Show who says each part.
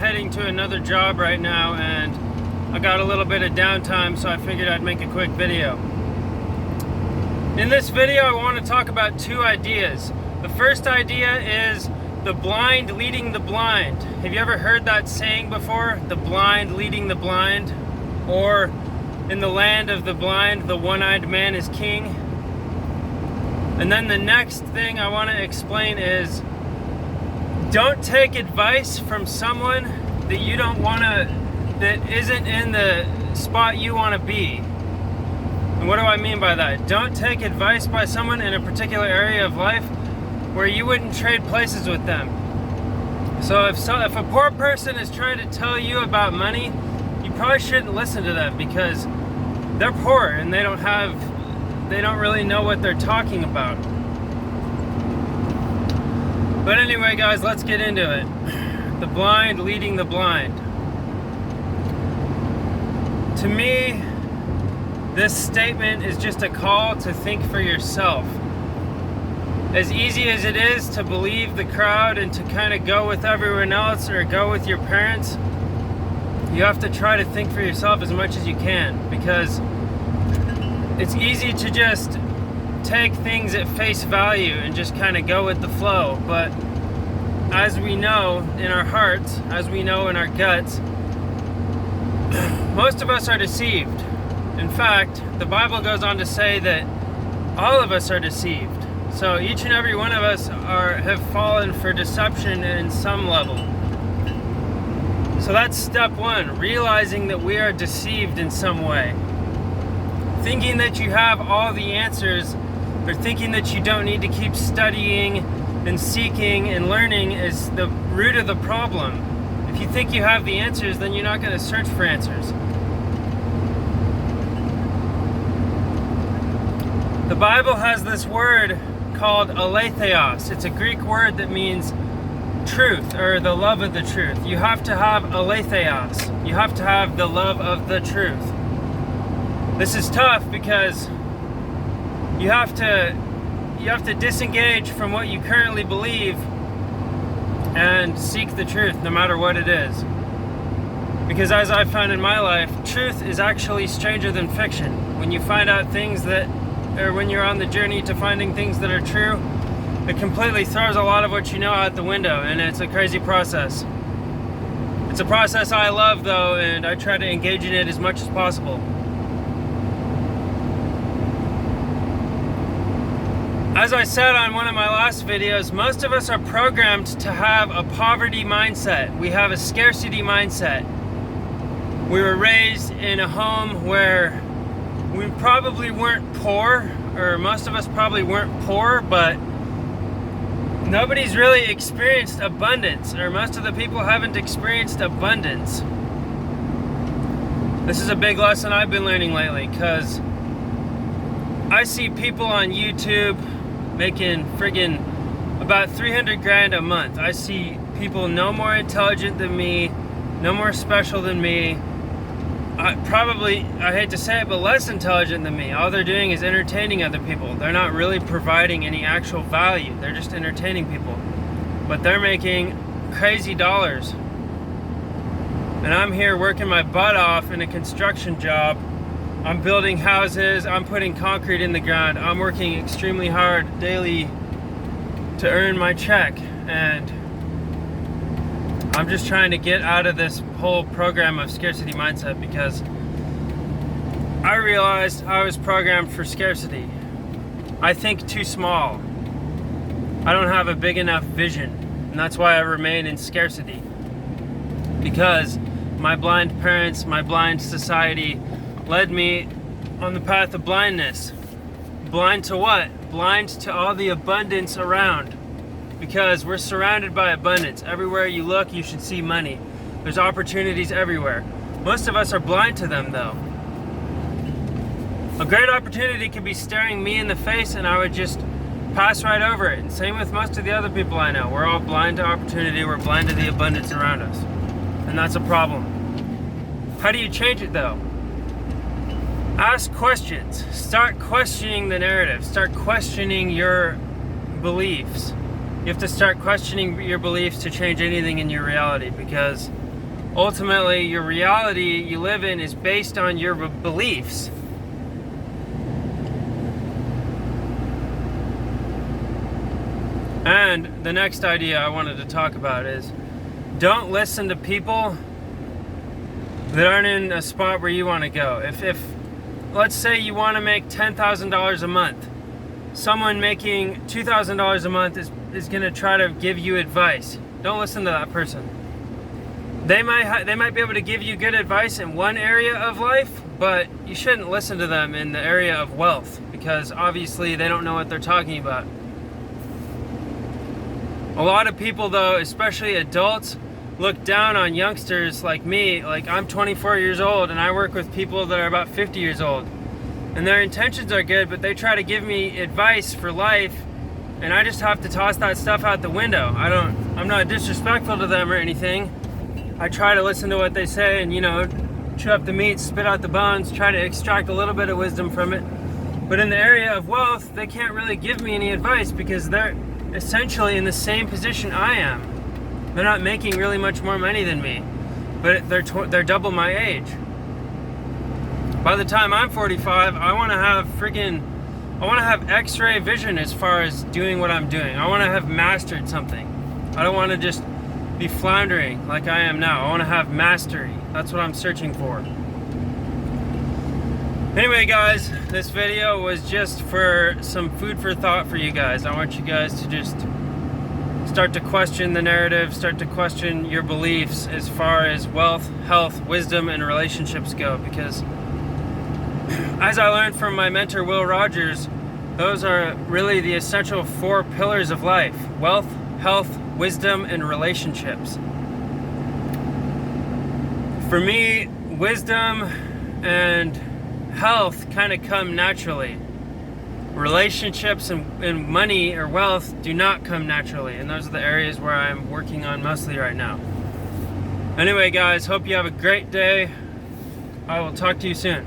Speaker 1: heading to another job right now, and I got a little bit of downtime, so I figured I'd make a quick video. In this video, I want to talk about two ideas. The first idea is the blind leading the blind. Have you ever heard that saying before? The blind leading the blind? Or in the land of the blind, the one-eyed man is king? And then the next thing I want to explain is, don't take advice from someone that you don't want to, that isn't in the spot you want to be. And what do I mean by that? Don't take advice by someone in a particular area of life where you wouldn't trade places with them. So if a poor person is trying to tell you about money, you probably shouldn't listen to them, because they're poor and they don't really know what they're talking about. But anyway, guys, let's get into it. The blind leading the blind. To me, this statement is just a call to think for yourself. As easy as it is to believe the crowd and to kind of go with everyone else or go with your parents, you have to try to think for yourself as much as you can, because it's easy to just take things at face value and just kind of go with the flow. But as we know in our hearts, as we know in our guts, most of us are deceived. In fact, the Bible goes on to say that all of us are deceived. So each and every one of us have fallen for deception in some level. So that's step one, realizing that we are deceived in some way. Thinking that you have all the answers, or thinking that you don't need to keep studying and seeking and learning, is the root of the problem. If you think you have the answers, then you're not going to search for answers. The Bible has this word called aletheos. It's a Greek word that means truth, or the love of the truth. You have to have aletheos. You have to have the love of the truth. This is tough because you have to disengage from what you currently believe and seek the truth, no matter what it is. Because as I've found in my life, truth is actually stranger than fiction. When you find out things that, or when you're on the journey to finding things that are true, it completely throws a lot of what you know out the window, and it's a crazy process. It's a process I love, though, and I try to engage in it as much as possible. As I said on one of my last videos, most of us are programmed to have a poverty mindset. We have a scarcity mindset. We were raised in a home where we probably weren't poor, or most of us probably weren't poor, but nobody's really experienced abundance, or most of the people haven't experienced abundance. This is a big lesson I've been learning lately, because I see people on YouTube making friggin' about 300 grand a month. I see people no more intelligent than me, no more special than me. I hate to say it, but less intelligent than me. All they're doing is entertaining other people. They're not really providing any actual value. They're just entertaining people. But they're making crazy dollars. And I'm here working my butt off in a construction job. I'm building houses, I'm putting concrete in the ground, I'm working extremely hard daily to earn my check, and I'm just trying to get out of this whole program of scarcity mindset, because I realized I was programmed for scarcity. I think too small. I don't have a big enough vision, and that's why I remain in scarcity. Because my blind parents, my blind society led me on the path of blindness. Blind to what? Blind to all the abundance around. Because we're surrounded by abundance. Everywhere you look, you should see money. There's opportunities everywhere. Most of us are blind to them, though. A great opportunity could be staring me in the face, and I would just pass right over it. And same with most of the other people I know. We're all blind to opportunity. We're blind to the abundance around us. And that's a problem. How do you change it, though? Ask questions. Start questioning the narrative. Start questioning your beliefs. You have to start questioning your beliefs to change anything in your reality, because ultimately your reality you live in is based on your beliefs. And the next idea I wanted to talk about is, don't listen to people that aren't in a spot where you want to go. If let's say you want to make $10,000 a month, someone making $2,000 a month is going to try to give you advice. Don't listen to that person. They might be able to give you good advice in one area of life, but you shouldn't listen to them in the area of wealth, because obviously they don't know what they're talking about. A lot of people, though, especially adults, look down on youngsters like me. Like, I'm 24 years old and I work with people that are about 50 years old. And their intentions are good, but they try to give me advice for life, and I just have to toss that stuff out the window. I'm not disrespectful to them or anything. I try to listen to what they say and, chew up the meat, spit out the bones, try to extract a little bit of wisdom from it. But in the area of wealth, they can't really give me any advice because they're essentially in the same position I am. They're not making really much more money than me, but they're double my age. By the time I'm 45, I want to have X-ray vision as far as doing what I'm doing. I want to have mastered something. I don't want to just be floundering like I am now. I want to have mastery. That's what I'm searching for. Anyway, guys, this video was just for some food for thought for you guys. I want you guys to just start to question the narrative, start to question your beliefs as far as wealth, health, wisdom, and relationships go, because as I learned from my mentor, Will Rogers, those are really the essential 4 pillars of life: wealth, health, wisdom, and relationships. For me, wisdom and health kind of come naturally. Relationships and money or wealth do not come naturally, and those are the areas where I'm working on mostly right now. Anyway, guys, hope you have a great day. I will talk to you soon.